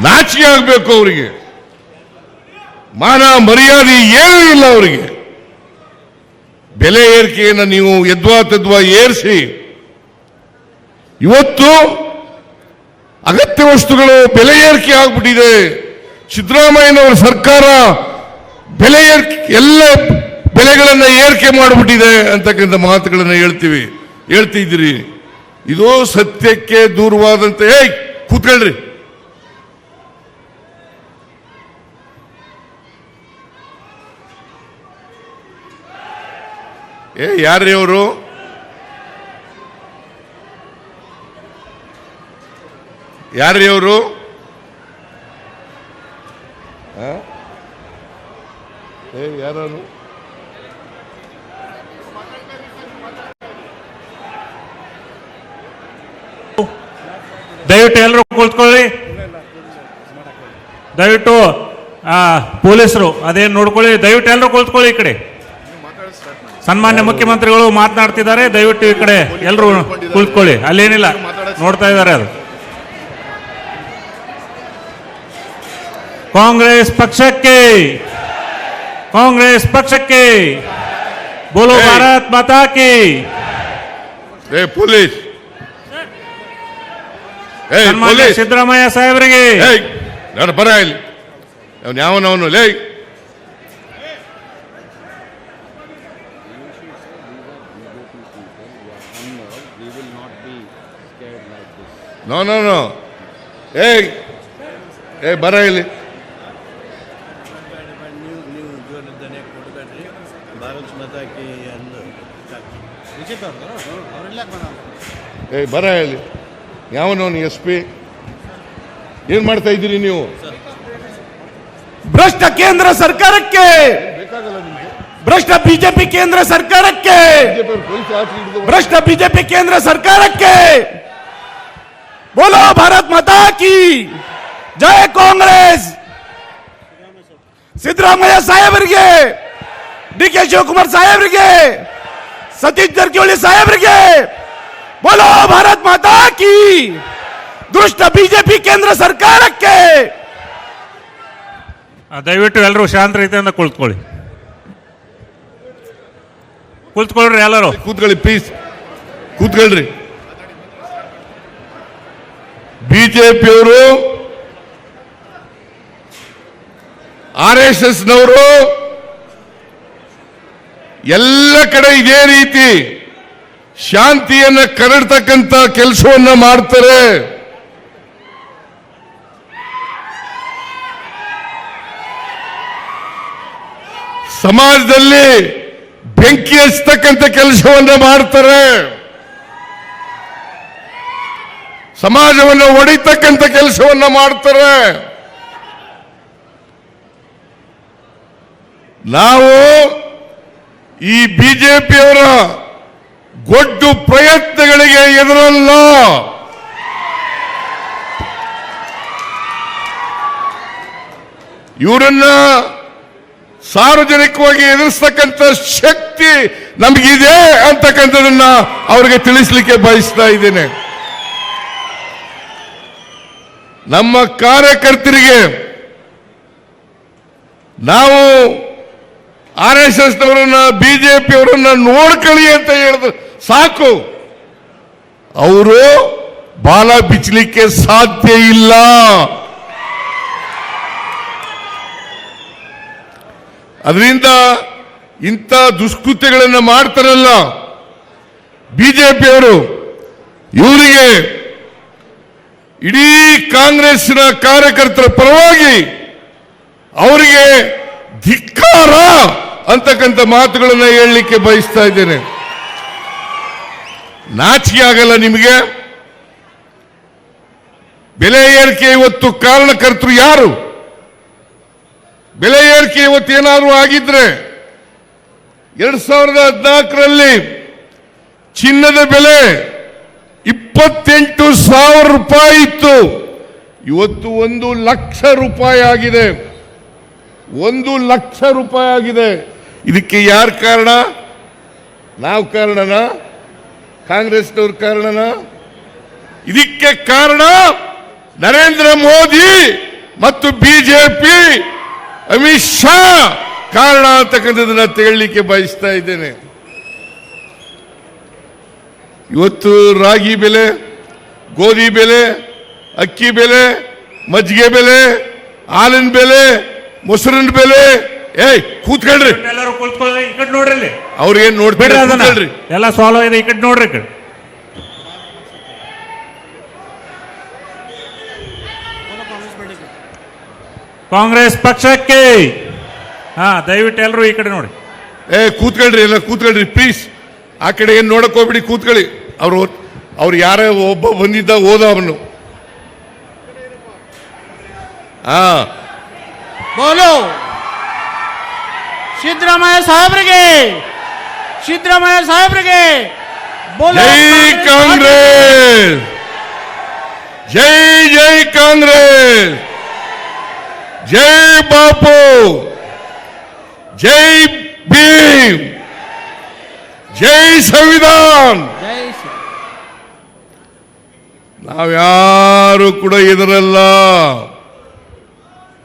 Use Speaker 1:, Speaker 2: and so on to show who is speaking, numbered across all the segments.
Speaker 1: ನಾಚಿಕೆ ಆಗಬೇಕು. ಅವರಿಗೆ ಮಾನ ಮರ್ಯಾದೆ ಏನೂ ಇಲ್ಲ. ಅವರಿಗೆ ಬೆಲೆ ಏರಿಕೆಯನ್ನು ನೀವು ಯದ್ವಾ ತದ್ವಾ ಏರಿಸಿ ಇವತ್ತು ಅಗತ್ಯ ವಸ್ತುಗಳು ಬೆಲೆ ಏರಿಕೆ ಆಗ್ಬಿಟ್ಟಿದೆ. ಸಿದ್ದರಾಮಯ್ಯನವರ ಸರ್ಕಾರ ಬೆಲೆ ಎಲ್ಲ ಬೆಲೆಗಳನ್ನು ಏರಿಕೆ ಮಾಡಿಬಿಟ್ಟಿದೆ ಅಂತಕ್ಕಂಥ ಮಾತುಗಳನ್ನು ಹೇಳ್ತಿದ್ದೀರಿ. ಇದು ಸತ್ಯಕ್ಕೆ ದೂರವಾದಂತ. ಕೂತ್ಕೊಳ್ರಿ. ಯಾರ್ರೀ ಅವರು? ಯಾರ್ರೀ ಅವರು? ಯಾರು?
Speaker 2: ದಯವಿಟ್ಟು ಎಲ್ಲರೂ ಕುಳಿತುಕೊಳ್ಳಿ. ದಯವಿಟ್ಟು ಪೊಲೀಸರು ಅದೇನು ನೋಡ್ಕೊಳ್ಳಿ. ದಯವಿಟ್ಟು ಎಲ್ಲರೂ ಕುಳಿತುಕೊಳ್ಳಿ. ಈ ಕಡೆ ಸನ್ಮಾನ್ಯ ಮುಖ್ಯಮಂತ್ರಿಗಳು ಮಾತನಾಡ್ತಿದ್ದಾರೆ. ದಯವಿಟ್ಟು ಈ ಕಡೆ ಎಲ್ಲರೂ ಕುಳಿತುಕೊಳ್ಳಿ. ಅಲ್ಲೇನಿಲ್ಲ, ನೋಡ್ತಾ ಇದ್ದಾರೆ. ಅದು ಕಾಂಗ್ರೆಸ್ ಪಕ್ಷಕ್ಕೆ, ಕಾಂಗ್ರೆಸ್ ಪಕ್ಷಕ್ಕೆ ಬೋಲೋ ಭಾರತ್ ಮಾತಾ ಕಿ.
Speaker 1: ಪೊಲೀಸ್
Speaker 2: ಸನ್ಮಾನ್ಯ ಸಿದ್ದರಾಮಯ್ಯ ಸಾಹೇಬರಿಗೆ
Speaker 1: ಬರ ಇಲ್ಲಿ. ಯಾವನವನು ಲೇ? No no no. ಬರ ಇಲ್ಲಿ. ಬರ ಇಲ್ಲಿ. ಯಾವನವನು SP? ಏನ್ ಮಾಡ್ತಾ ಇದ್ದೀರಿ ನೀವು?
Speaker 3: ಭ್ರಷ್ಟ ಕೇಂದ್ರ ಸರ್ಕಾರಕ್ಕೆ, ಭ್ರಷ್ಟ ಬಿಜೆಪಿ ಕೇಂದ್ರ ಸರ್ಕಾರಕ್ಕೆ, ಭ್ರಷ್ಟ ಬಿಜೆಪಿ ಕೇಂದ್ರ ಸರ್ಕಾರಕ್ಕೆ ಬೋಲೋ ಭಾರತ್ ಮಾತಾ ಕಿ ಜೈ. ಕಾಂಗ್ರೆಸ್ ಸಿದ್ದರಾಮಯ್ಯ ಸಾಹೇಬರಿಗೆ, DK ಶಿವಕುಮಾರ್ ಸಾಹೇಬರಿಗೆ, ಸತೀಶ್ ಜಾರಕಿಹೊಳಿ ಸಾಹೇಬರಿಗೆ ಬೋಲೋ ಭಾರತ್ ಮಾತಾ ಕಿ. ದುಷ್ಟ ಬಿಜೆಪಿ ಕೇಂದ್ರ ಸರ್ಕಾರಕ್ಕೆ.
Speaker 2: ದಯವಿಟ್ಟು ಎಲ್ಲರೂ ಶಾಂತ ರೀತಿಯಿಂದ ಕುಳಿತುಕೊಳ್ಳಿ. ಕುಳಿತುಕೊಳ್ಳ್ರಿ. ಎಲ್ಲರೂ
Speaker 1: ಕೂತ್ಕೊಳ್ಳಿ ಪ್ಲೀಸ್. ಕೂತ್ಕೊಳ್ರಿ. ಬಿಜೆಪಿಯವರು, RSSನವರು ಎಲ್ಲ ಕಡೆ ಇದೇ ರೀತಿ ಶಾಂತಿಯನ್ನ ಕರಡ್ತಕ್ಕಂಥ ಕೆಲಸವನ್ನ ಮಾಡ್ತಾರೆ. ಸಮಾಜದಲ್ಲಿ ಬೆಂಕಿ ಹಚ್ಚತಕ್ಕಂಥ ಕೆಲಸವನ್ನ ಮಾಡ್ತಾರೆ. ಸಮಾಜವನ್ನು ಒಡಿತಕ್ಕಂಥ ಕೆಲಸವನ್ನ ಮಾಡ್ತಾರೆ. ನಾವು ಈ ಬಿಜೆಪಿಯವರ ಗೊಡ್ಡು ಪ್ರಯತ್ನಗಳಿಗೆ ಎದುರಲ್ಲ. ಇವರನ್ನ ಸಾರ್ವಜನಿಕವಾಗಿ ಎದುರಿಸ್ತಕ್ಕಂಥ ಶಕ್ತಿ ನಮಗಿದೆ ಅಂತಕ್ಕಂಥದನ್ನ ಅವರಿಗೆ ತಿಳಿಸ್ಲಿಕ್ಕೆ ಬಯಸ್ತಾ ಇದ್ದೇನೆ. ನಮ್ಮ ಕಾರ್ಯಕರ್ತರಿಗೆ ನಾವು RSSನವರನ್ನ, ಬಿಜೆಪಿಯವರನ್ನ ನೋಡ್ಕೊಳ್ಳಿ ಅಂತ ಹೇಳಿದ್ರು ಸಾಕು. ಅವರು ಬಾಲ ಬಿಚ್ಚಲಿಕ್ಕೆ ಸಾಧ್ಯ ಇಲ್ಲ. ಅದರಿಂದ ಇಂಥ ದುಷ್ಕೃತ್ಯಗಳನ್ನು ಮಾಡ್ತಾರಲ್ಲ ಬಿಜೆಪಿಯವರು, ಇವರಿಗೆ ಇಡೀ ಕಾಂಗ್ರೆಸ್ನ ಕಾರ್ಯಕರ್ತರ ಪರವಾಗಿ ಅವರಿಗೆ ಧಿಕ್ಕಾರ ಅಂತಕ್ಕಂಥ ಮಾತುಗಳನ್ನು ಹೇಳಲಿಕ್ಕೆ ಬಯಸ್ತಾ ಇದ್ದೇನೆ. ನಾಚಿಕೆ ಆಗಲ್ಲ ನಿಮಗೆ? ಬೆಲೆ ಏರಿಕೆ ಇವತ್ತು ಕಾರಣಕರ್ತರು ಯಾರು? ಬೆಲೆ ಏರಿಕೆ ಇವತ್ತು ಏನಾದರೂ ಆಗಿದ್ರೆ 2014ರಲ್ಲಿ ಚಿನ್ನದ ಬೆಲೆ 28,000 ರೂಪಾಯಿ ಇತ್ತು. ಇವತ್ತು 1,00,000 ರೂಪಾಯಿ ಆಗಿದೆ. 1,00,000 ರೂಪಾಯಿ ಆಗಿದೆ. ಇದಕ್ಕೆ ಯಾರು ಕಾರಣ? ನಾವು ಕಾರಣನಾ? ಕಾಂಗ್ರೆಸ್ನವ್ರ ಕಾರಣನಾ? ಇದಕ್ಕೆ ಕಾರಣ ನರೇಂದ್ರ ಮೋದಿ ಮತ್ತು ಬಿಜೆಪಿ ಅಮಿತ್ ಶಾ ಕಾರಣ ಅಂತಕ್ಕಂಥದ್ದನ್ನ ಹೇಳಲಿಕ್ಕೆ ಬಯಸ್ತಾ ಇದ್ದೇನೆ. ಇವತ್ತು ರಾಗಿ ಬೆಲೆ, ಗೋಧಿ ಬೆಲೆ, ಅಕ್ಕಿ ಬೆಲೆ, ಮಜ್ಜಿಗೆ ಬೆಲೆ, ಹಾಲಿನ ಬೆಲೆ, ಮೊಸರಿನ ಬೆಲೆ, ಕೂತ್ಕೊಳ್ರಿ,
Speaker 2: ಎಲ್ಲರೂ ಕೂತ್ಕೊಳ್ಳಿ. ಈ ಕಡೆ ನೋಡ್ರಿ, ಇಲ್ಲಿ
Speaker 1: ಅವ್ರಿಗೇನ್ ನೋಡ್ಬೇಡ್ರಿ,
Speaker 2: ಎಲ್ಲ ಸಾಲ್ವ್ ಇದೆ. ಈ ಕಡೆ ನೋಡ್ರಿ, ಈ ಕಡೆ ಕಾಂಗ್ರೆಸ್ ಪಕ್ಷಕ್ಕೆ. ದಯವಿಟ್ಟು ಎಲ್ಲರೂ ಈ ಕಡೆ ನೋಡಿ.
Speaker 1: ಕೂತ್ಕೊಳ್ರಿ, ಎಲ್ಲ ಕೂತ್ಕೊಳ್ರಿ ಪ್ಲೀಸ್. ಆ ಕಡೆ ಏನ್ ನೋಡಕ್ ಹೋಗ್ಬಿಡಿ, ಕೂತ್ಕೊಳ್ಳಿ. ಅವ್ರು ಯಾರ ಒಬ್ಬ ಬಂದಿದ್ದ ಹೋದ ಅವನು.
Speaker 4: ಬೋಲೋ ಸಿದ್ದರಾಮಯ್ಯ ಸಾಹೇಬ್ರಿಗೆ, ಸಿದ್ದರಾಮಯ್ಯ ಸಾಹೇಬ್ರಿಗೆ.
Speaker 1: ಜೈ ಕಾಂಗ್ರೆಸ್, ಜೈ ಜೈ ಕಾಂಗ್ರೆಸ್, ಜೈ ಬಾಪು, ಜೈ ಭೀಮ್, ಜೈ ಸಂವಿಧಾನ್. ನಾವ್ಯಾರು ಕೂಡ ಎದುರಲ್ಲ.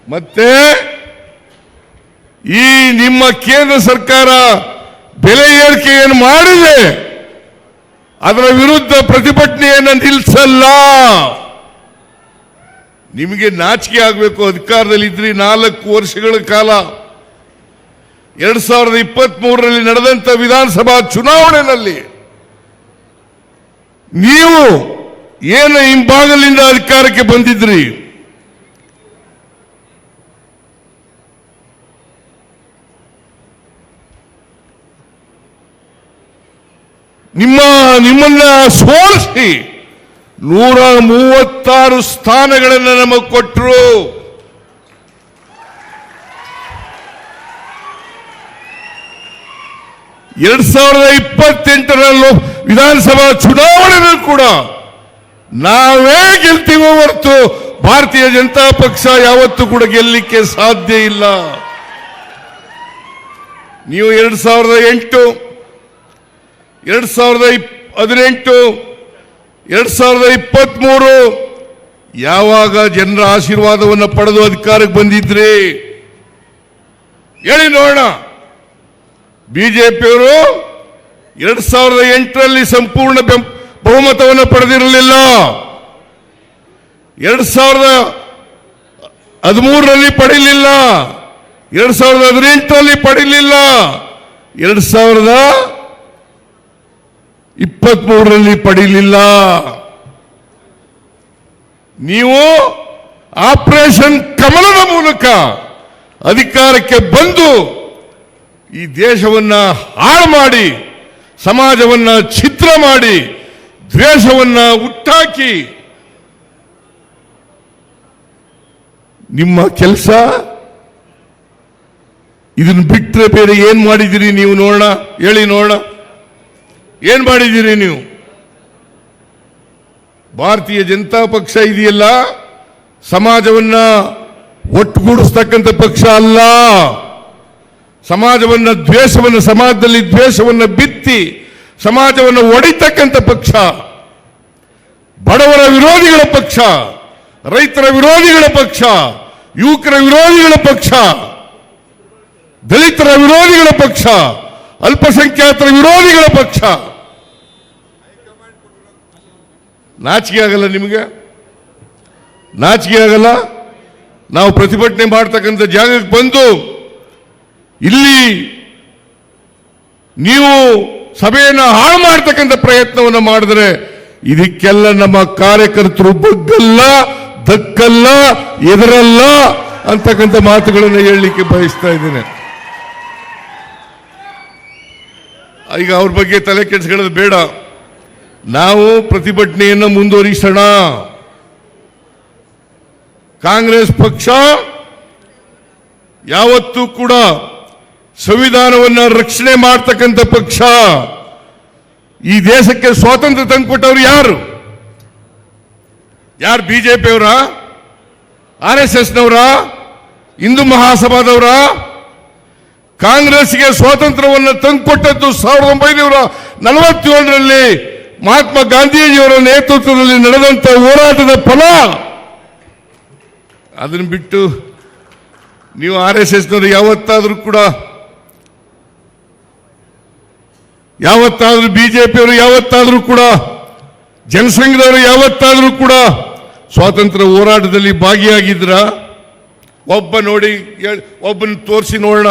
Speaker 1: ಮತ್ತೆ ಈ ನಿಮ್ಮ ಕೇಂದ್ರ ಸರ್ಕಾರ ಬೆಲೆ ಏರಿಕೆಯನ್ನು ಮಾಡಿದೆ, ಅದರ ವಿರುದ್ಧ ಪ್ರತಿಭಟನೆಯನ್ನು ನಿಲ್ಲಿಸಲ್ಲ. ನಿಮಗೆ ನಾಚಿಕೆ ಆಗಬೇಕು. ಅಧಿಕಾರದಲ್ಲಿದ್ರಿ 4 ವರ್ಷಗಳ ಕಾಲ. 2023ರಲ್ಲಿ ನಡೆದಂತ ವಿಧಾನಸಭಾ ಚುನಾವಣೆಯಲ್ಲಿ ನೀವು ಏನು ಹಿಂಭಾಗಲಿಂದ ಅಧಿಕಾರಕ್ಕೆ ಬಂದಿದ್ರಿ, ನಿಮ್ಮನ್ನ ಸೋಲಿಸಿ 136 ಸ್ಥಾನಗಳನ್ನು ನಮಗೆ ಕೊಟ್ಟರು. ಎರಡ್ 2028 ವಿಧಾನಸಭಾ ಚುನಾವಣೆಗಳು ಕೂಡ ನಾವೇ ಗೆಲ್ತೀವೋ ಹೊರತು ಭಾರತೀಯ ಜನತಾ ಪಕ್ಷ ಯಾವತ್ತೂ ಕೂಡ ಗೆಲ್ಲಲಿಕ್ಕೆ ಸಾಧ್ಯ ಇಲ್ಲ. ನೀವು 2008, 2018, 2023 ಯಾವಾಗ ಜನರ ಆಶೀರ್ವಾದವನ್ನು ಪಡೆದು ಅಧಿಕಾರಕ್ಕೆ ಬಂದಿದ್ರಿ ಹೇಳಿ ನೋಡೋಣ. ಬಿಜೆಪಿಯವರು 2008ರಲ್ಲಿ ಸಂಪೂರ್ಣ ಬಹುಮತವನ್ನು ಪಡೆದಿರಲಿಲ್ಲ. 2013ರಲ್ಲಿ ಪಡೆಯಲಿಲ್ಲ, 2018ರಲ್ಲಿ ಪಡೆಯಲಿಲ್ಲ, 2023ರಲ್ಲಿ ಪಡೆಯಲಿಲ್ಲ. ನೀವು ಆಪರೇಷನ್ ಕಮಲದ ಮೂಲಕ ಅಧಿಕಾರಕ್ಕೆ ಬಂದು ಈ ದೇಶವನ್ನ ಹಾಳು ಮಾಡಿ, ಸಮಾಜವನ್ನ ಛಿದ್ರ ಮಾಡಿ, ದ್ವೇಷವನ್ನ ಹುಟ್ಟಾಕಿ, ನಿಮ್ಮ ಕೆಲಸ ಇದನ್ನು ಬಿಟ್ಟರೆ ಬೇರೆ ಏನ್ ಮಾಡಿದಿರಿ ನೀವು? ನೋಡೋಣ, ಹೇಳಿ ನೋಡೋಣ, ಏನ್ ಮಾಡಿದ್ದೀರಿ ನೀವು? ಭಾರತೀಯ ಜನತಾ ಪಕ್ಷ ಇದೆಯಲ್ಲ, ಸಮಾಜವನ್ನ ಒಟ್ಟುಗೂಡಿಸ್ತಕ್ಕಂಥ ಪಕ್ಷ ಅಲ್ಲ. ಸಮಾಜದಲ್ಲಿ ದ್ವೇಷವನ್ನು ಬಿತ್ತಿ ಸಮಾಜವನ್ನು ಒಡಿತಕ್ಕಂಥ ಪಕ್ಷ, ಬಡವರ ವಿರೋಧಿಗಳ ಪಕ್ಷ, ರೈತರ ವಿರೋಧಿಗಳ ಪಕ್ಷ, ಯುವಕರ ವಿರೋಧಿಗಳ ಪಕ್ಷ, ದಲಿತರ ವಿರೋಧಿಗಳ ಪಕ್ಷ, ಅಲ್ಪಸಂಖ್ಯಾತರ ವಿರೋಧಿಗಳ ಪಕ್ಷ. ನಾಚಿಕೆ ಆಗಲ್ಲ ನಿಮಗೆ? ನಾಚಿಕೆ ಆಗಲ್ಲ? ನಾವು ಪ್ರತಿಭಟನೆ ಮಾಡ್ತಕ್ಕಂಥ ಜಾಗಕ್ಕೆ ಬಂದು ಇಲ್ಲಿ ನೀವು ಸಭೆಯನ್ನು ಹಾಳು ಮಾಡ್ತಕ್ಕಂಥ ಪ್ರಯತ್ನವನ್ನು ಮಾಡಿದ್ರೆ ಇದಕ್ಕೆಲ್ಲ ನಮ್ಮ ಕಾರ್ಯಕರ್ತರು ಬಗ್ಗಲ್ಲ, ದಕ್ಕಲ್ಲ, ಎದರಲ್ಲ ಅಂತಕ್ಕಂಥ ಮಾತುಗಳನ್ನು ಹೇಳಲಿಕ್ಕೆ ಬಯಸ್ತಾ ಇದ್ದೇನೆ. ಈಗ ಅವ್ರ ಬಗ್ಗೆ ತಲೆ ಕೆಡಿಸ್ಕೊಳ್ಳೋದು ಬೇಡ. ನಾವು ಪ್ರತಿಭಟನೆಯನ್ನು ಮುಂದುವರಿಸೋಣ. ಕಾಂಗ್ರೆಸ್ ಪಕ್ಷ ಯಾವತ್ತೂ ಕೂಡ ಸಂವಿಧಾನವನ್ನು ರಕ್ಷಣೆ ಮಾಡ್ತಕ್ಕಂಥ ಪಕ್ಷ. ಈ ದೇಶಕ್ಕೆ ಸ್ವಾತಂತ್ರ್ಯ ತಂದುಕೊಟ್ಟವರು ಯಾರು? ಬಿಜೆಪಿಯವರ, RSSನವರ, ಹಿಂದೂ ಮಹಾಸಭಾದವರ? ಕಾಂಗ್ರೆಸ್ಗೆ ಸ್ವಾತಂತ್ರ್ಯವನ್ನು ತಂದುಕೊಟ್ಟದ್ದು 1947ರಲ್ಲಿ ಮಹಾತ್ಮ ಗಾಂಧೀಜಿಯವರ ನೇತೃತ್ವದಲ್ಲಿ ನಡೆದಂತ ಹೋರಾಟದ ಫಲ. ಅದನ್ನು ಬಿಟ್ಟು ನೀವು RSSನವರು ಯಾವತ್ತಾದರೂ ಬಿಜೆಪಿಯವರು ಯಾವತ್ತಾದರೂ ಕೂಡ ಜನಸಂಘದವರು ಯಾವತ್ತಾದರೂ ಕೂಡ ಸ್ವಾತಂತ್ರ್ಯ ಹೋರಾಟದಲ್ಲಿ ಭಾಗಿಯಾಗಿದ್ರ? ಒಬ್ಬನ ತೋರಿಸಿ ನೋಡೋಣ.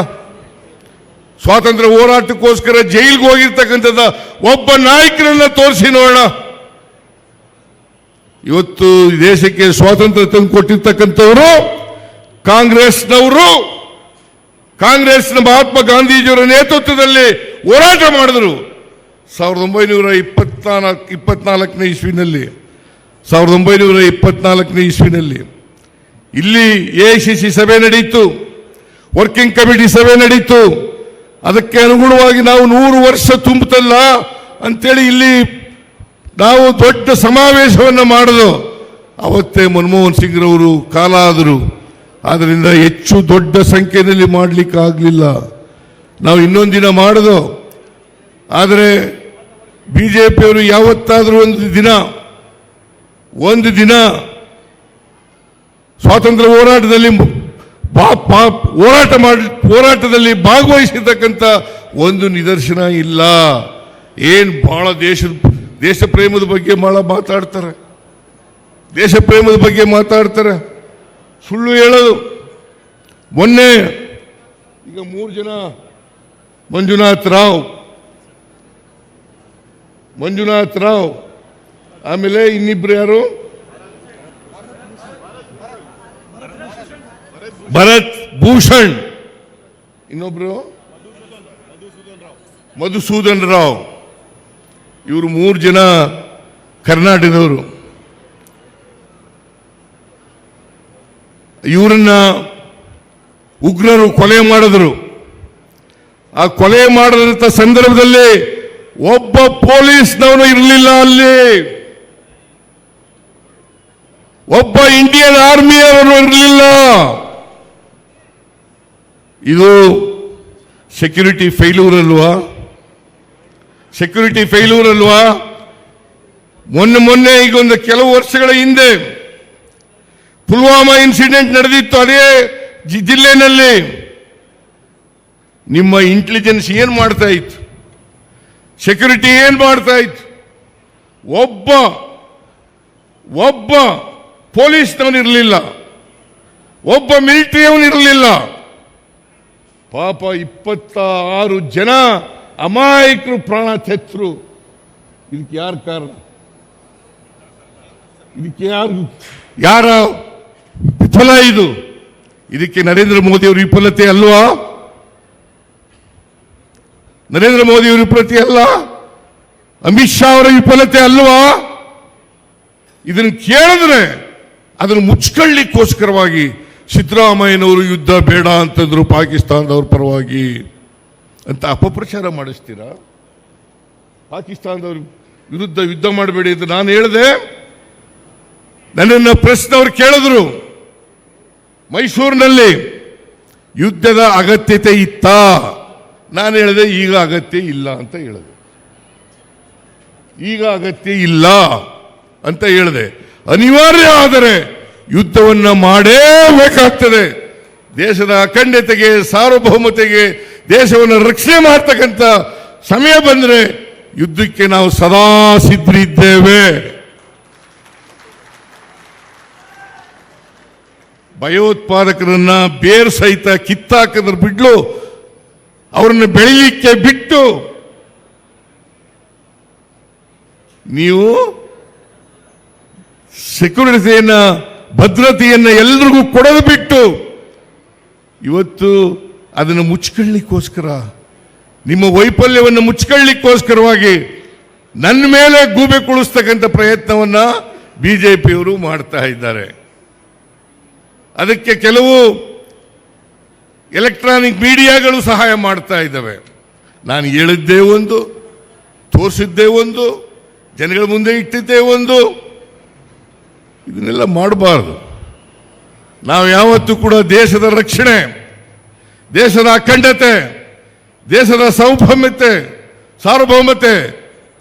Speaker 1: ಸ್ವಾತಂತ್ರ್ಯ ಹೋರಾಟಕ್ಕೋಸ್ಕರ ಜೈಲಿಗೆ ಹೋಗಿರ್ತಕ್ಕಂಥದ್ದ ಒಬ್ಬ ನಾಯಕರನ್ನ ತೋರಿಸಿ ನೋಡೋಣ. ಇವತ್ತು ದೇಶಕ್ಕೆ ಸ್ವಾತಂತ್ರ್ಯ ತಂದು ಕೊಟ್ಟಿರ್ತಕ್ಕಂಥವರು ಕಾಂಗ್ರೆಸ್ನ ಮಹಾತ್ಮ ಗಾಂಧೀಜಿಯವರ ನೇತೃತ್ವದಲ್ಲಿ ಹೋರಾಟ ಮಾಡಿದ್ರು. 1924ನೇ ಇಸ್ವಿನಲ್ಲಿ ಇಲ್ಲಿ AICC ಸಭೆ ನಡೆಯಿತು, ವರ್ಕಿಂಗ್ ಕಮಿಟಿ ಸಭೆ ನಡೆಯಿತು. ಅದಕ್ಕೆ ಅನುಗುಣವಾಗಿ ನಾವು 100 ವರ್ಷ ತುಂಬುತ್ತಲ್ಲ ಅಂತೇಳಿ ಇಲ್ಲಿ ನಾವು ದೊಡ್ಡ ಸಮಾವೇಶವನ್ನು ಮಾಡಿದ್ರು. ಅವತ್ತೇ ಮನಮೋಹನ್ ಸಿಂಗ್ರವರು ಕಾಲ ಆದರು. ಆದ್ದರಿಂದ ಹೆಚ್ಚು ದೊಡ್ಡ ಸಂಖ್ಯೆಯಲ್ಲಿ ಮಾಡಲಿಕ್ಕೆ ಆಗಲಿಲ್ಲ. ನಾವು ಇನ್ನೊಂದು ದಿನ ಮಾಡಿದೋ. ಆದರೆ ಬಿಜೆಪಿಯವರು ಯಾವತ್ತಾದರೂ ಒಂದು ದಿನ ಸ್ವಾತಂತ್ರ್ಯ ಹೋರಾಟದಲ್ಲಿ ಭಾಗವಹಿಸಿರ್ತಕ್ಕಂಥ ಒಂದು ನಿದರ್ಶನ ಇಲ್ಲ. ಏನ್ ಬಹಳ ದೇಶ ಪ್ರೇಮದ ಬಗ್ಗೆ ಬಹಳ ಮಾತಾಡ್ತಾರೆ, ದೇಶ ಪ್ರೇಮದ ಬಗ್ಗೆ ಮಾತಾಡ್ತಾರೆ, ಸುಳ್ಳು ಹೇಳೋದು. ಮೊನ್ನೆ ಈಗ 3 ಜನ ಮಂಜುನಾಥ್ ರಾವ್ ಆಮೇಲೆ ಇನ್ನಿಬ್ರು ಯಾರು, ಭರತ್ ಭೂಷಣ್, ಇನ್ನೊಬ್ರು ಮಧುಸೂದನ್ ರಾವ್. ಇವರು 3 ಜನ ಕರ್ನಾಟಕದವರು. ಇವರನ್ನ ಉಗ್ರರು ಕೊಲೆ ಮಾಡಿದ್ರು. ಆ ಕೊಲೆ ಮಾಡಿದಂಥ ಸಂದರ್ಭದಲ್ಲಿ ಒಬ್ಬ ಪೊಲೀಸ್ನವನು ಇರಲಿಲ್ಲ, ಅಲ್ಲಿ ಒಬ್ಬ ಇಂಡಿಯನ್ ಆರ್ಮಿಯವರು ಇರಲಿಲ್ಲ. ಇದು ಸೆಕ್ಯೂರಿಟಿ ಫೇಲ್ಯೂರ್ ಅಲ್ವಾ? ಮೊನ್ನೆ ಈಗ ಒಂದು ಕೆಲವು ವರ್ಷಗಳ ಹಿಂದೆ ಪುಲ್ವಾಮಾ ಇನ್ಸಿಡೆಂಟ್ ನಡೆದಿತ್ತು. ಅದೇ ಜಿಲ್ಲೆನಲ್ಲಿ ನಿಮ್ಮ ಇಂಟೆಲಿಜೆನ್ಸ್ ಏನ್ ಮಾಡ್ತಾ ಇತ್ತು? ಸೆಕ್ಯೂರಿಟಿ ಏನ್ ಮಾಡ್ತಾ ಇತ್ತು? ಒಬ್ಬ ಪೊಲೀಸ್ನವನಿರಲಿಲ್ಲ, ಒಬ್ಬ ಮಿಲಿಟರಿಯವನಿರಲಿಲ್ಲ. ಪಾಪ 26 ಜನ ಅಮಾಯಕರು ಪ್ರಾಣ ತೆತ್ತರು. ಇದಕ್ಕೆ ಯಾರು ಕಾರಣ? ಇದಕ್ಕೆ ಯಾರ ವಿಫಲ? ಇದಕ್ಕೆ ನರೇಂದ್ರ ಮೋದಿ ಅವರ ವಿಫಲತೆ ಅಲ್ವಾ? ನರೇಂದ್ರ ಮೋದಿ ಅವರ ವಿಫಲತೆ ಅಲ್ಲ, ಅಮಿತ್ ಶಾ ಅವರ ವಿಫಲತೆ ಅಲ್ವಾ? ಇದನ್ನು ಕೇಳಿದ್ರೆ ಅದನ್ನು ಮುಚ್ಕೊಳ್ಳಿಕ್ಕೋಸ್ಕರವಾಗಿ ಸಿದ್ದರಾಮಯ್ಯನವರು ಯುದ್ಧ ಬೇಡ ಅಂತಂದ್ರು ಪಾಕಿಸ್ತಾನದವ್ರ ಪರವಾಗಿ ಅಂತ ಅಪಪ್ರಚಾರ ಮಾಡಿಸ್ತೀರಾ? ಪಾಕಿಸ್ತಾನದವ್ರ ವಿರುದ್ಧ ಯುದ್ಧ ಮಾಡಬೇಡಿ ಅಂತ ನಾನು ಹೇಳಿದೆ. ನನ್ನನ್ನು ಪ್ರಶ್ನವ್ರು ಕೇಳಿದ್ರು, ಮೈಸೂರಿನಲ್ಲಿ ಯುದ್ಧದ ಅಗತ್ಯತೆ ಇತ್ತಾ? ನಾನು ಹೇಳಿದೆ ಈಗ ಅಗತ್ಯ ಇಲ್ಲ ಅಂತ ಹೇಳಿದೆ. ಈಗ ಅಗತ್ಯ ಇಲ್ಲ ಅಂತ ಹೇಳಿದೆ. ಅನಿವಾರ್ಯ ಆದರೆ ಯುದ್ಧವನ್ನ ಮಾಡೇಬೇಕಾಗ್ತದೆ. ದೇಶದ ಅಖಂಡತೆಗೆ, ಸಾರ್ವಭೌಮತೆಗೆ, ದೇಶವನ್ನು ರಕ್ಷಣೆ ಮಾಡ್ತಕ್ಕಂಥ ಸಮಯ ಬಂದರೆ ಯುದ್ಧಕ್ಕೆ ನಾವು ಸದಾ ಸಿದ್ಧರಿದ್ದೇವೆ. ಭಯೋತ್ಪಾದಕರನ್ನ ಬೇರು ಸಹಿತ ಕಿತ್ತಾಕದ್ರ ಬಿಡ್ಲು ಅವರನ್ನು ಬೆಳಿಲಿಕ್ಕೆ ಬಿಟ್ಟು ನೀವು ಸೆಕ್ಯೂರಿಟಿಯನ್ನ, ಭದ್ರತೆಯನ್ನು ಎಲ್ರಿಗೂ ಕೊಡೋದು ಬಿಟ್ಟು ಇವತ್ತು ಅದನ್ನು ಮುಚ್ಕೊಳ್ಳಿಕ್ಕೋಸ್ಕರ, ನಿಮ್ಮ ವೈಫಲ್ಯವನ್ನು ಮುಚ್ಕೊಳ್ಳಿಕ್ಕೋಸ್ಕರವಾಗಿ ನನ್ನ ಮೇಲೆ ಗೂಬೆ ಕುಳಿಸ್ತಕ್ಕಂಥ ಪ್ರಯತ್ನವನ್ನ ಬಿಜೆಪಿಯವರು ಮಾಡ್ತಾ ಇದ್ದಾರೆ. ಅದಕ್ಕೆ ಕೆಲವು ಎಲೆಕ್ಟ್ರಾನಿಕ್ ಮೀಡಿಯಾಗಳು ಸಹಾಯ ಮಾಡ್ತಾ ಇದ್ದಾವೆ. ನಾನು ಹೇಳಿದ್ದೇ ಒಂದು, ತೋರಿಸಿದ್ದೇ ಒಂದು, ಜನಗಳ ಮುಂದೆ ಇಟ್ಟಿದ್ದೇ ಒಂದು. ಇದನ್ನೆಲ್ಲ ಮಾಡಬಾರ್ದು. ನಾವು ಯಾವತ್ತೂ ಕೂಡ ದೇಶದ ರಕ್ಷಣೆ, ದೇಶದ ಅಖಂಡತೆ, ದೇಶದ ಸಾರ್ವಭೌಮತೆ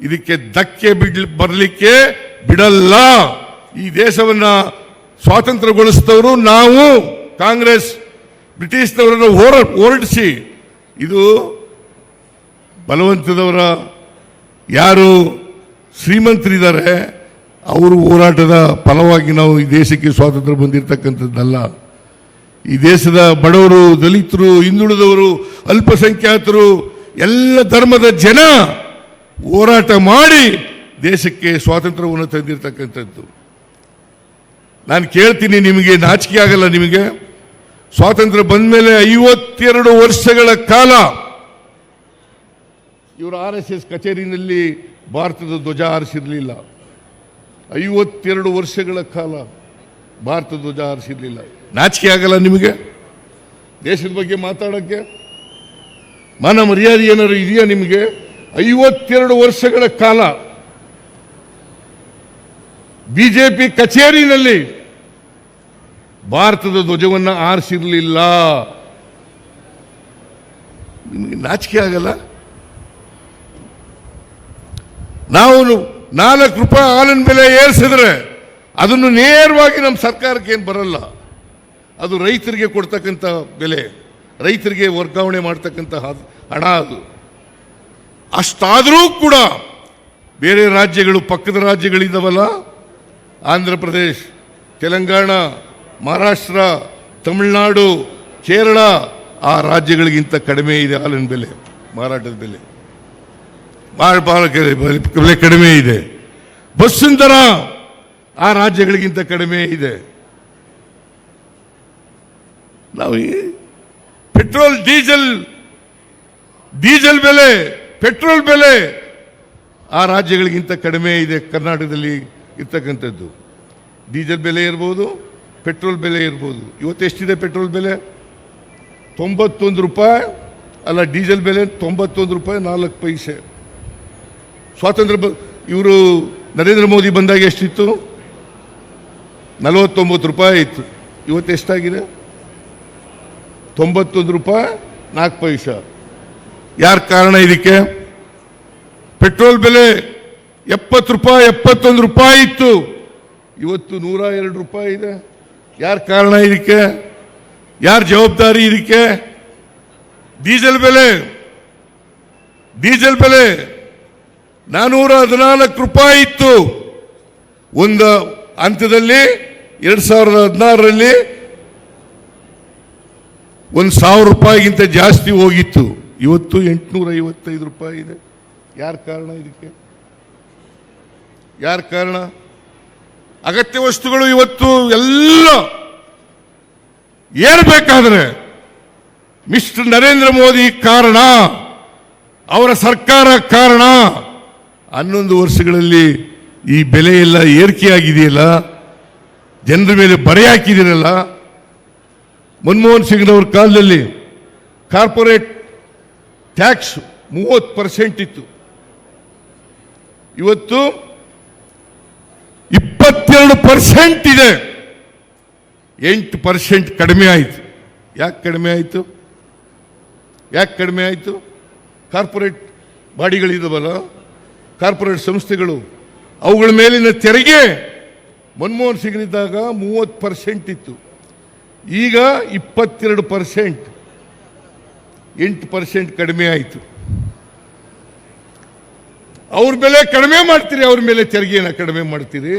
Speaker 1: ಇದಕ್ಕೆ ಧಕ್ಕೆ ಬರಲಿಕ್ಕೆ ಬಿಡಲ್ಲ. ಈ ದೇಶವನ್ನ ಸ್ವಾತಂತ್ರ್ಯಗೊಳಿಸಿದವರು ನಾವು. ಕಾಂಗ್ರೆಸ್ ಬ್ರಿಟಿಷ್ನವರನ್ನು ಹೊರಡಿಸಿ, ಇದು ಬಲವಂತದವರ ಯಾರು ಶ್ರೀಮಂತರಿದ್ದಾರೆ ಅವರು ಹೋರಾಟದ ಫಲವಾಗಿ ನಾವು ಈ ದೇಶಕ್ಕೆ ಸ್ವಾತಂತ್ರ್ಯ ಬಂದಿರತಕ್ಕಂಥದ್ದಲ್ಲ. ಈ ದೇಶದ ಬಡವರು, ದಲಿತರು, ಹಿಂದುಳಿದವರು, ಅಲ್ಪಸಂಖ್ಯಾತರು, ಎಲ್ಲ ಧರ್ಮದ ಜನ ಹೋರಾಟ ಮಾಡಿ ದೇಶಕ್ಕೆ ಸ್ವಾತಂತ್ರ್ಯವನ್ನು ತಂದಿರತಕ್ಕಂಥದ್ದು. ನಾನು ಕೇಳ್ತೀನಿ, ನಿಮಗೆ ನಾಚಿಕೆ ಆಗಲ್ಲ? ನಿಮಗೆ ಸ್ವಾತಂತ್ರ್ಯ ಬಂದ ಮೇಲೆ 52 ವರ್ಷಗಳ ಕಾಲ ಇವರು RSS ಕಚೇರಿನಲ್ಲಿ ಭಾರತದ ಧ್ವಜ ಹಾರಿಸಿರಲಿಲ್ಲ. 52 ವರ್ಷಗಳ ಕಾಲ ಭಾರತದ ಧ್ವಜ ಹಾರಿಸಿರಲಿಲ್ಲ. ನಾಚಿಕೆ ಆಗಲ್ಲ ನಿಮಗೆ ದೇಶದ ಬಗ್ಗೆ ಮಾತಾಡೋಕ್ಕೆ? ಮಾನ ಮರ್ಯಾದೆ ಏನಾದ್ರು ಇದೆಯಾ ನಿಮಗೆ? 52 ವರ್ಷಗಳ ಕಾಲ ಬಿಜೆಪಿ ಕಚೇರಿನಲ್ಲಿ ಭಾರತದ ಧ್ವಜವನ್ನು ಆರಿಸಿರಲಿಲ್ಲ. ನಿಮಗೆ ನಾಚಿಕೆ ಆಗಲ್ಲ? ನಾವು 4 ರೂಪಾಯಿ ಹಾಲಿನ ಬೆಲೆ ಏರಿಸಿದ್ರೆ ಅದನ್ನು ನೇರವಾಗಿ ನಮ್ಮ ಸರ್ಕಾರಕ್ಕೆ ಏನು ಬರಲ್ಲ. ಅದು ರೈತರಿಗೆ ಕೊಡ್ತಕ್ಕಂಥ ಬೆಲೆ, ರೈತರಿಗೆ ವರ್ಗಾವಣೆ ಮಾಡ್ತಕ್ಕಂಥ ಹಣ ಅದು. ಅಷ್ಟಾದರೂ ಕೂಡ ಬೇರೆ ರಾಜ್ಯಗಳು, ಪಕ್ಕದ ರಾಜ್ಯಗಳಿದ್ದಾವಲ್ಲ, ಆಂಧ್ರ ಪ್ರದೇಶ್, ತೆಲಂಗಾಣ, ಮಹಾರಾಷ್ಟ್ರ, ತಮಿಳುನಾಡು, ಕೇರಳ, ಆ ರಾಜ್ಯಗಳಿಗಿಂತ ಕಡಿಮೆ ಇದೆ ಹಾಲಿನ ಬೆಲೆ, ಮಾರಾಟದ ಬೆಲೆ ಬೆಲೆ ಕಡಿಮೆ ಇದೆ. ಬಸ್ಸಿನ ದರ ಆ ರಾಜ್ಯಗಳಿಗಿಂತ ಕಡಿಮೆ ಇದೆ. ನಾವು ಪೆಟ್ರೋಲ್, ಡೀಸೆಲ್ ಬೆಲೆ, ಪೆಟ್ರೋಲ್ ಬೆಲೆ ಆ ರಾಜ್ಯಗಳಿಗಿಂತ ಕಡಿಮೆ ಇದೆ. ಕರ್ನಾಟಕದಲ್ಲಿ ಇರ್ತಕ್ಕಂಥದ್ದು ಡೀಸೆಲ್ ಬೆಲೆ ಇರ್ಬೋದು, ಪೆಟ್ರೋಲ್ ಬೆಲೆ ಇರ್ಬೋದು. ಇವತ್ತು ಎಷ್ಟಿದೆ ಪೆಟ್ರೋಲ್ ಬೆಲೆ? 91 ರೂಪಾಯಿ ಅಲ್ಲ, ಡೀಸೆಲ್ ಬೆಲೆ 91 ರೂಪಾಯಿ 4 ಪೈಸೆ. ಸ್ವಾತಂತ್ರ್ಯ ಇವರು ನರೇಂದ್ರ ಮೋದಿ ಬಂದಾಗ ಎಷ್ಟಿತ್ತು? 49 ರೂಪಾಯಿ ಇತ್ತು. ಇವತ್ತು ಎಷ್ಟಾಗಿದೆ? 91 ರೂಪಾಯಿ 4 ಪೈಸೆ. ಯಾರ ಕಾರಣ ಇದಕ್ಕೆ? ಪೆಟ್ರೋಲ್ ಬೆಲೆ 70 ರೂಪಾಯಿ 71 ರೂಪಾಯಿ ಇತ್ತು, ಇವತ್ತು 102 ರೂಪಾಯಿ ಇದೆ. ಯಾರ ಕಾರಣ ಇದಕ್ಕೆ? ಯಾರ ಜವಾಬ್ದಾರಿ ಇದಕ್ಕೆ? ಡೀಸೆಲ್ ಬೆಲೆ 414 ರೂಪಾಯಿ ಇತ್ತು. ಒಂದು ಹಂತದಲ್ಲಿ 2016ರಲ್ಲಿ 1,000 ರೂಪಾಯಿಗಿಂತ ಜಾಸ್ತಿ ಹೋಗಿತ್ತು. ಇವತ್ತು 855 ರೂಪಾಯಿ ಇದೆ. ಯಾರ ಕಾರಣ ಇದಕ್ಕೆ? ಯಾರ ಕಾರಣ? ಅಗತ್ಯ ವಸ್ತುಗಳು ಇವತ್ತು ಎಲ್ಲ ಏರ್ಬೇಕಾದ್ರೆ ಮಿಸ್ಟರ್ ನರೇಂದ್ರ ಮೋದಿ ಕಾರಣ, ಅವರ ಸರ್ಕಾರ ಕಾರಣ. 11 ವರ್ಷಗಳಲ್ಲಿ ಈ ಬೆಲೆ ಎಲ್ಲ ಏರಿಕೆಯಾಗಿದೆಯಲ್ಲ, ಜನರ ಮೇಲೆ ಬರೆ ಹಾಕಿದಿರಲ್ಲ. ಮನಮೋಹನ್ ಸಿಂಗ್ನವ್ರ ಕಾಲದಲ್ಲಿ ಕಾರ್ಪೊರೇಟ್ ಟ್ಯಾಕ್ಸ್ 30% ಇತ್ತು, ಇವತ್ತು 22% ಇದೆ. 8% ಕಡಿಮೆ ಆಯಿತು. ಯಾಕೆ ಕಡಿಮೆ ಆಯಿತು? ಕಾರ್ಪೊರೇಟ್ ಬಾಡಿಗಳಿದಾವಲ್ಲ, ಕಾರ್ಪೊರೇಟ್ ಸಂಸ್ಥೆಗಳು, ಅವುಗಳ ಮೇಲಿನ ತೆರಿಗೆ ಮನಮೋಹನ್ ಸಿಂಗ್ನಿದ್ದಾಗ 30% ಇತ್ತು, ಈಗ 22%, 8% ಕಡಿಮೆ ಆಯಿತು. ಅವ್ರ ಬೆಲೆ ಕಡಿಮೆ ಮಾಡ್ತೀರಿ, ಅವ್ರ ಮೇಲೆ ತೆರಿಗೆಯನ್ನು ಕಡಿಮೆ ಮಾಡ್ತೀರಿ.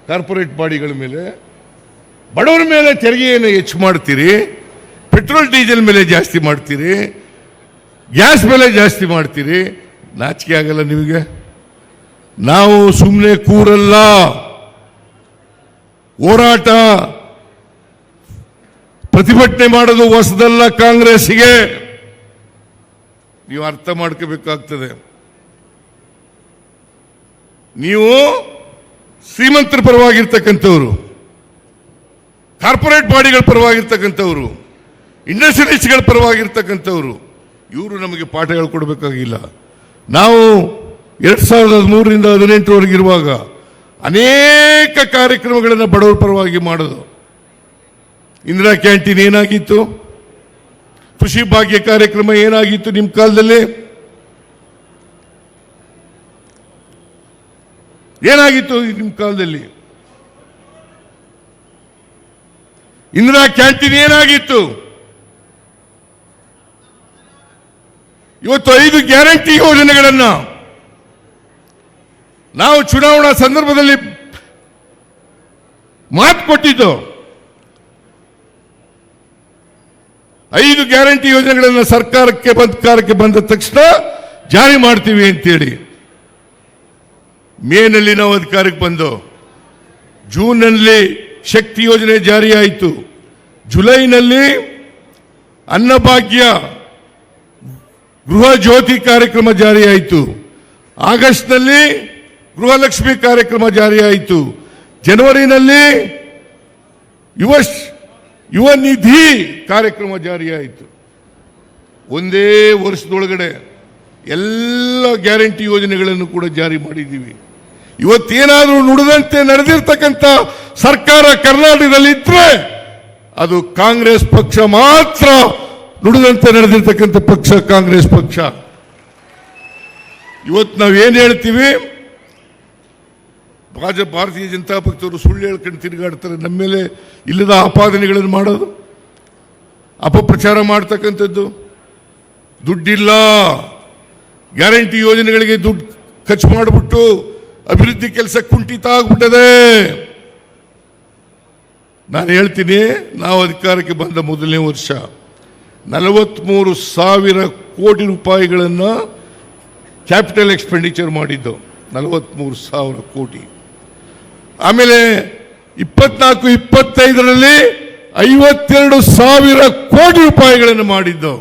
Speaker 1: ಕಾರ್ಪೊರೇಟ್ ಬಾಡಿಗಳ ಮೇಲೆ, ಬಡವರ ಮೇಲೆ ತೆರಿಗೆಯನ್ನು ಹೆಚ್ಚು ಮಾಡ್ತೀರಿ. ಪೆಟ್ರೋಲ್ ಡೀಸೆಲ್ ಮೇಲೆ ಜಾಸ್ತಿ ಮಾಡ್ತೀರಿ, ಗ್ಯಾಸ್ ಬೆಲೆ ಜಾಸ್ತಿ ಮಾಡ್ತೀರಿ. ನಾಚಿಕೆ ಆಗಲ್ಲ ನಿಮಗೆ? ನಾವು ಸುಮ್ಮನೆ ಕೂರಲ್ಲ, ಹೋರಾಟ ಪ್ರತಿಭಟನೆ ಮಾಡೋದು ಹೊಸದಲ್ಲ. ಕಾಂಗ್ರೆಸ್ಸಿಗೆ ನೀವು ಅರ್ಥ ಮಾಡ್ಕೋಬೇಕಾಗ್ತದೆ. ನೀವು ಶ್ರೀಮಂತರ ಪರವಾಗಿರ್ತಕ್ಕಂಥವ್ರು, ಕಾರ್ಪೊರೇಟ್ ಬಾಡಿಗಳ ಪರವಾಗಿರ್ತಕ್ಕಂಥವ್ರು, ಇಂಡಸ್ಟ್ರಿಯಲಿಸ್ಟ್ಗಳ ಪರವಾಗಿರ್ತಕ್ಕಂಥವ್ರು, ಇವರು ನಮಗೆ ಪಾಠ ಹೇಳ್ಕೊಡ್ಬೇಕಾಗಿಲ್ಲ. ನಾವು 2013ರಿಂದ 2018 ಇರುವಾಗ ಅನೇಕ ಕಾರ್ಯಕ್ರಮಗಳನ್ನು ಬಡವರ ಪರವಾಗಿ ಮಾಡೋದು. ಇಂದಿರಾ ಕ್ಯಾಂಟೀನ್ ಏನಾಗಿತ್ತು? ಕೃಷಿ ಭಾಗ್ಯ ಕಾರ್ಯಕ್ರಮ ಏನಾಗಿತ್ತು ನಿಮ್ಮ ಕಾಲದಲ್ಲಿ? ಏನಾಗಿತ್ತು ನಿಮ್ಮ ಕಾಲದಲ್ಲಿ? ಇಂದಿರಾ ಕ್ಯಾಂಟೀನ್ ಏನಾಗಿತ್ತು? ಇವತ್ತು 5 ಗ್ಯಾರಂಟಿ ಯೋಜನೆಗಳನ್ನ ನಾವು ಚುನಾವಣಾ ಸಂದರ್ಭದಲ್ಲಿ ಮಾತು ಕೊಟ್ಟಿದ್ದು. 5 ಗ್ಯಾರಂಟಿ ಯೋಜನೆಗಳನ್ನು ಸರ್ಕಾರಕ್ಕೆ ಬಂದ ತಕ್ಷಣ ಜಾರಿ ಮಾಡ್ತೀವಿ ಅಂತೇಳಿ ಮೇನಲ್ಲಿ ನಾವು ಅಧಿಕಾರಕ್ಕೆ ಬಂದು ಜೂನ್ನಲ್ಲಿ ಶಕ್ತಿ ಯೋಜನೆ ಜಾರಿಯಾಯಿತು. ಜುಲೈನಲ್ಲಿ ಅನ್ನಭಾಗ್ಯ ಗೃಹ ಜ್ಯೋತಿ ಕಾರ್ಯಕ್ರಮ ಜಾರಿಯಾಯಿತು. ಆಗಸ್ಟ್ನಲ್ಲಿ ಗೃಹಲಕ್ಷ್ಮಿ ಕಾರ್ಯಕ್ರಮ ಜಾರಿಯಾಯಿತು. ಜನವರಿನಲ್ಲಿ ಯುವ ನಿಧಿ ಕಾರ್ಯಕ್ರಮ ಜಾರಿಯಾಯಿತು. ಒಂದೇ ವರ್ಷದೊಳಗಡೆ ಎಲ್ಲ ಗ್ಯಾರಂಟಿ ಯೋಜನೆಗಳನ್ನು ಕೂಡ ಜಾರಿ ಮಾಡಿದ್ದೀವಿ. ಇವತ್ತೇನಾದರೂ ನುಡಿದಂತೆ ನಡೆದಿರ್ತಕ್ಕಂಥ ಸರ್ಕಾರ ಕರ್ನಾಟಕದಲ್ಲಿ ಇದ್ರೆ ಅದು ಕಾಂಗ್ರೆಸ್ ಪಕ್ಷ ಮಾತ್ರ. ನುಡಿದಂತೆ ನಡೆದಿರ್ತಕ್ಕಂಥ ಪಕ್ಷ ಕಾಂಗ್ರೆಸ್ ಪಕ್ಷ. ಇವತ್ತು ನಾವೇನು ಹೇಳ್ತೀವಿ, ಭಾರತೀಯ ಜನತಾ ಪಕ್ಷದವರು ಸುಳ್ಳು ಹೇಳ್ಕೊಂಡು ತಿರುಗಾಡ್ತಾರೆ. ನಮ್ಮ ಮೇಲೆ ಇಲ್ಲದ ಆಪಾದನೆಗಳನ್ನು ಮಾಡೋದು, ಅಪಪ್ರಚಾರ ಮಾಡ್ತಕ್ಕಂಥದ್ದು. ದುಡ್ಡಿಲ್ಲ, ಗ್ಯಾರಂಟಿ ಯೋಜನೆಗಳಿಗೆ ದುಡ್ಡು ಖರ್ಚು ಮಾಡಿಬಿಟ್ಟು ಅಭಿವೃದ್ಧಿ ಕೆಲಸ ಕುಂಠಿತ ಆಗ್ಬಿಟ್ಟದೆ. ನಾನು ಹೇಳ್ತೀನಿ, ನಾವು ಅಧಿಕಾರಕ್ಕೆ ಬಂದ ಮೊದಲನೇ ವರ್ಷ 43,000 ಕೋಟಿ ರೂಪಾಯಿಗಳನ್ನು ಕ್ಯಾಪಿಟಲ್ ಎಕ್ಸ್ಪೆಂಡಿಚರ್ ಮಾಡಿದ್ದು. 43,000 ಕೋಟಿ. ಆಮೇಲೆ 24-25ರಲ್ಲಿ 52,000 ಕೋಟಿ ರೂಪಾಯಿಗಳನ್ನು ಮಾಡಿದ್ದು.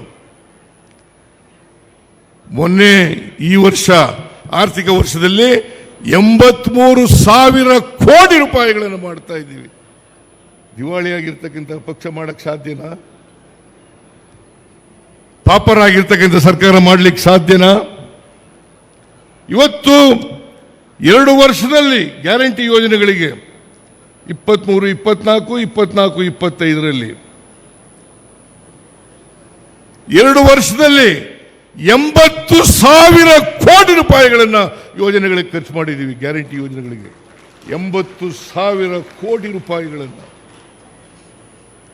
Speaker 1: ಮೊನ್ನೆ ಈ ವರ್ಷ ಆರ್ಥಿಕ ವರ್ಷದಲ್ಲಿ 83,000 ಕೋಟಿ ರೂಪಾಯಿಗಳನ್ನು ಮಾಡ್ತಾ ಇದ್ದೀವಿ. ದಿವಾಳಿಯಾಗಿರ್ತಕ್ಕಂಥ ಪಕ್ಷ ಮಾಡಕ್ಕೆ ಸಾಧ್ಯನಾ? ಪಾಪರಾಗಿರ್ತಕ್ಕಂಥ ಸರ್ಕಾರ ಮಾಡಲಿಕ್ಕೆ ಸಾಧ್ಯನಾ? ಇವತ್ತು 2 ವರ್ಷದಲ್ಲಿ ಗ್ಯಾರಂಟಿ ಯೋಜನೆಗಳಿಗೆ 23, 24, 25ರಲ್ಲಿ 2 ವರ್ಷದಲ್ಲಿ 80,000 ಕೋಟಿ ರೂಪಾಯಿಗಳನ್ನು ಯೋಜನೆಗಳಿಗೆ ಖರ್ಚು ಮಾಡಿದ್ದೀವಿ. ಗ್ಯಾರಂಟಿ ಯೋಜನೆಗಳಿಗೆ 80,000 ಕೋಟಿ ರೂಪಾಯಿಗಳನ್ನು.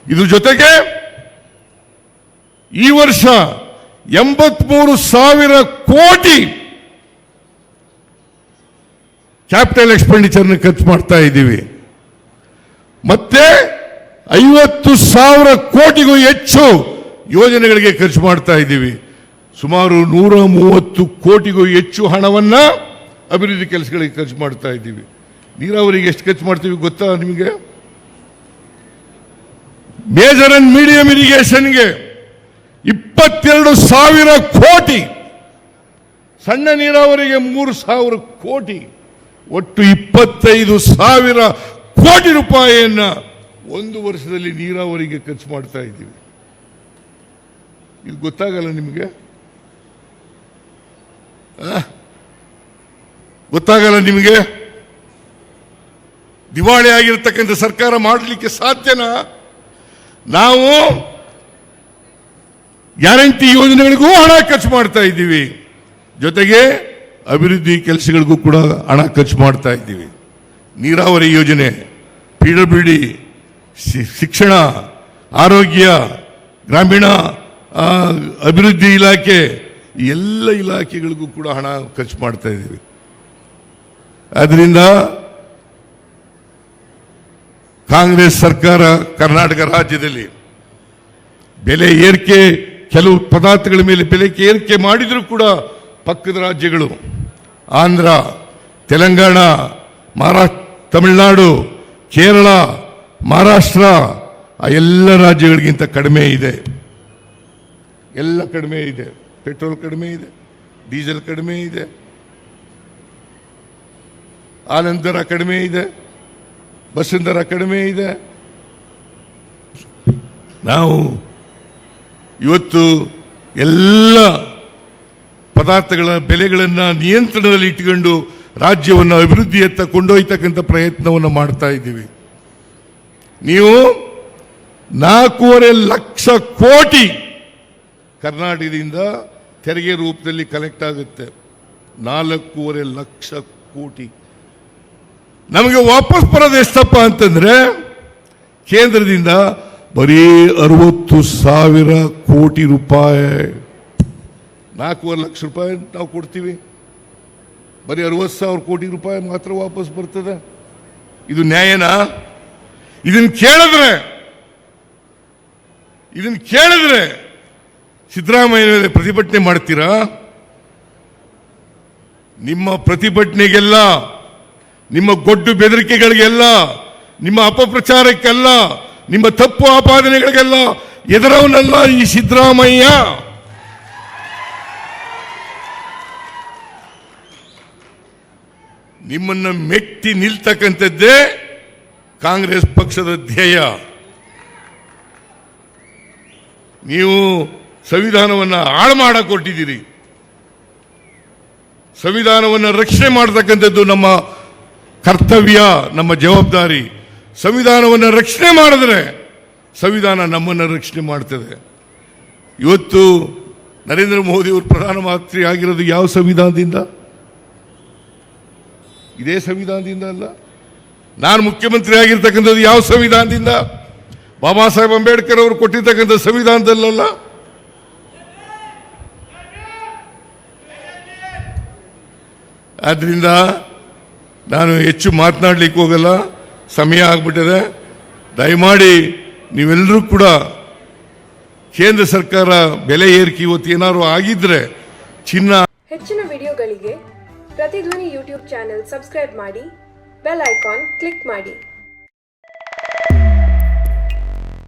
Speaker 1: ಇದ್ರ ಜೊತೆಗೆ ಈ ವರ್ಷ 83,000 ಕೋಟಿ ಕ್ಯಾಪಿಟಲ್ ಎಕ್ಸ್ಪೆಂಡಿಚರ್ನ ಖರ್ಚು ಮಾಡ್ತಾ ಇದ್ದೀವಿ. ಮತ್ತೆ 50,000 ಕೋಟಿಗೂ ಹೆಚ್ಚು ಯೋಜನೆಗಳಿಗೆ ಖರ್ಚು ಮಾಡ್ತಾ ಇದ್ದೀವಿ. ಸುಮಾರು 130 ಕೋಟಿಗೂ ಹೆಚ್ಚು ಹಣವನ್ನ ಅಭಿವೃದ್ಧಿ ಕೆಲಸಗಳಿಗೆ ಖರ್ಚು ಮಾಡ್ತಾ ಇದ್ದೀವಿ. ನೀರಾವರಿಗೆ ಎಷ್ಟು ಖರ್ಚು ಮಾಡ್ತೀವಿ ಗೊತ್ತಾ ನಿಮಗೆ? ಮೇಜರ್ ಅಂಡ್ ಮೀಡಿಯಂ ಇರಿಗೇಷನ್ಗೆ 22,000 ಕೋಟಿ, ಸಣ್ಣ ನೀರಾವರಿಗೆ 3,000 ಕೋಟಿ, ಒಟ್ಟು 25,000 ಕೋಟಿ ರೂಪಾಯಿಯನ್ನ 1 ವರ್ಷದಲ್ಲಿ ನೀರಾವರಿಗೆ ಖರ್ಚು ಮಾಡ್ತಾ ಇದ್ದೀವಿ. ಇದು ಗೊತ್ತಾಗಲ್ಲ ನಿಮಗೆ? ಗೊತ್ತಾಗಲ್ಲ ನಿಮಗೆ? ದಿವಾಳಿ ಆಗಿರ್ತಕ್ಕಂಥ ಸರ್ಕಾರ ಮಾಡಲಿಕ್ಕೆ ಸಾಧ್ಯನಾ? ನಾವು ಗ್ಯಾರಂಟಿ ಯೋಜನೆಗಳಿಗೂ ಹಣ ಖರ್ಚು ಮಾಡ್ತಾ ಇದ್ದೀವಿ, ಜೊತೆಗೆ ಅಭಿವೃದ್ಧಿ ಕೆಲಸಗಳಿಗೂ ಕೂಡ ಹಣ ಖರ್ಚು ಮಾಡ್ತಾ ಇದ್ದೀವಿ. ನೀರಾವರಿ ಯೋಜನೆ, PWD, ಶಿಕ್ಷಣ, ಆರೋಗ್ಯ, ಗ್ರಾಮೀಣ ಅಭಿವೃದ್ಧಿ ಇಲಾಖೆ, ಎಲ್ಲ ಇಲಾಖೆಗಳಿಗೂ ಕೂಡ ಹಣ ಖರ್ಚು ಮಾಡ್ತಾ ಇದ್ದೀವಿ. ಆದ್ರಿಂದ ಕಾಂಗ್ರೆಸ್ ಸರ್ಕಾರ ಕರ್ನಾಟಕ ರಾಜ್ಯದಲ್ಲಿ ಬೆಲೆ ಏರಿಕೆ, ಕೆಲವು ಪದಾರ್ಥಗಳ ಮೇಲೆ ಬೆಲೆ ಏರಿಕೆ ಮಾಡಿದರೂ ಕೂಡ ಪಕ್ಕದ ರಾಜ್ಯಗಳು ಆಂಧ್ರ, ತೆಲಂಗಾಣ, ತಮಿಳುನಾಡು, ಕೇರಳ, ಮಹಾರಾಷ್ಟ್ರ ಆ ಎಲ್ಲ ರಾಜ್ಯಗಳಿಗಿಂತ ಕಡಿಮೆ ಇದೆ. ಎಲ್ಲ ಕಡಿಮೆ ಇದೆ. ಪೆಟ್ರೋಲ್ ಕಡಿಮೆ ಇದೆ, ಡೀಸೆಲ್ ಕಡಿಮೆ ಇದೆ, ಹಾಲಿನ ದರ ಕಡಿಮೆ ಇದೆ, ಬಸ್ಸಿನ ದರ ಕಡಿಮೆ ಇದೆ. ನಾವು ಇವತ್ತು ಎಲ್ಲ ಪದಾರ್ಥಗಳ ಬೆಲೆಗಳನ್ನು ನಿಯಂತ್ರಣದಲ್ಲಿ ಇಟ್ಟುಕೊಂಡು ರಾಜ್ಯವನ್ನು ಅಭಿವೃದ್ಧಿಯತ್ತ ಕೊಂಡೊಯ್ತಕ್ಕಂಥ ಪ್ರಯತ್ನವನ್ನು ಮಾಡ್ತಾ ಇದ್ದೀವಿ. ನೀವು 4.5 ಲಕ್ಷ ಕೋಟಿ ಕರ್ನಾಟಕದಿಂದ ತೆರಿಗೆ ರೂಪದಲ್ಲಿ ಕಲೆಕ್ಟ್ ಆಗುತ್ತೆ. 4.5 ಲಕ್ಷ ಕೋಟಿ ನಮಗೆ ವಾಪಸ್ ಬರೋದು ಎಷ್ಟಪ್ಪ ಅಂತಂದ್ರೆ ಕೇಂದ್ರದಿಂದ ಬರೀ 60,000 ಕೋಟಿ ರೂಪಾಯಿ, 4.5 ಲಕ್ಷ ರೂಪಾಯಿ ನಾವು ಕೊಡ್ತೀವಿ, ಬರೀ 60,000 ಕೋಟಿ ರೂಪಾಯಿ ಮಾತ್ರ ವಾಪಸ್ ಬರ್ತದೆ. ಇದು ನ್ಯಾಯನಾ? ಇದನ್ನು ಕೇಳಿದ್ರೆ ಸಿದ್ದರಾಮಯ್ಯ ಪ್ರತಿಭಟನೆ ಮಾಡ್ತೀರಾ? ನಿಮ್ಮ ಪ್ರತಿಭಟನೆಗೆಲ್ಲ, ನಿಮ್ಮ ಗೊಡ್ಡು ಬೆದರಿಕೆಗಳಿಗೆಲ್ಲ, ನಿಮ್ಮ ಅಪಪ್ರಚಾರಕ್ಕೆಲ್ಲ, ನಿಮ್ಮ ತಪ್ಪು ಆಪಾದನೆಗಳಿಗೆಲ್ಲ ಎದುರವನಲ್ಲ ಈ ಸಿದ್ದರಾಮಯ್ಯ. ನಿಮ್ಮನ್ನ ಮೆಟ್ಟಿ ನಿಲ್ತಕ್ಕಂಥದ್ದೇ ಕಾಂಗ್ರೆಸ್ ಪಕ್ಷದ ಧ್ಯೇಯ. ನೀವು ಸಂವಿಧಾನವನ್ನು ಹಾಳು ಮಾಡಕ್ಕೆ ಹೊರಟಿದ್ದೀರಿ. ಸಂವಿಧಾನವನ್ನು ರಕ್ಷಣೆ ಮಾಡತಕ್ಕಂಥದ್ದು ನಮ್ಮ ಕರ್ತವ್ಯ, ನಮ್ಮ ಜವಾಬ್ದಾರಿ. ಸಂವಿಧಾನವನ್ನು ರಕ್ಷಣೆ ಮಾಡಿದ್ರೆ ಸಂವಿಧಾನ ನಮ್ಮನ್ನು ರಕ್ಷಣೆ ಮಾಡ್ತದೆ. ಇವತ್ತು ನರೇಂದ್ರ ಮೋದಿ ಅವರು ಪ್ರಧಾನಮಂತ್ರಿ ಆಗಿರೋದು ಯಾವ ಸಂವಿಧಾನದಿಂದ? ಇದೇ ಸಂವಿಧಾನದಿಂದ ಅಲ್ಲ. ನಾನು ಮುಖ್ಯಮಂತ್ರಿ ಆಗಿರ್ತಕ್ಕಂಥದ್ದು ಯಾವ ಸಂವಿಧಾನದಿಂದ? ಬಾಬಾ ಸಾಹೇಬ್ ಅಂಬೇಡ್ಕರ್ ಅವರು ಕೊಟ್ಟಿರ್ತಕ್ಕಂಥ ಸಂವಿಧಾನದಲ್ಲ. ಆದ್ರಿಂದ ನಾನು ಹೆಚ್ಚು ಮಾತನಾಡಲಿಕ್ಕೆ ಹೋಗಲ್ಲ, ಸಮಯ ಆಗ್ಬಿಟ್ಟಿದೆ. ದಯಮಾಡಿ ನೀವೆಲ್ಲರೂ ಕೂಡ ಕೇಂದ್ರ ಸರ್ಕಾರ ಬೆಲೆ ಏರಿಕೆ ಇವತ್ತು ಏನಾದ್ರು ಆಗಿದ್ರೆ ಚಿನ್ನ.
Speaker 5: ಹೆಚ್ಚಿನ ವಿಡಿಯೋಗಳಿಗೆ ಪ್ರತಿಧ್ವನಿ ಯೂಟ್ಯೂಬ್ ಚಾನೆಲ್ ಸಬ್ಸ್ಕ್ರೈಬ್ ಮಾಡಿ, ಬೆಲ್ ಐಕಾನ್ ಕ್ಲಿಕ್ ಮಾಡಿ.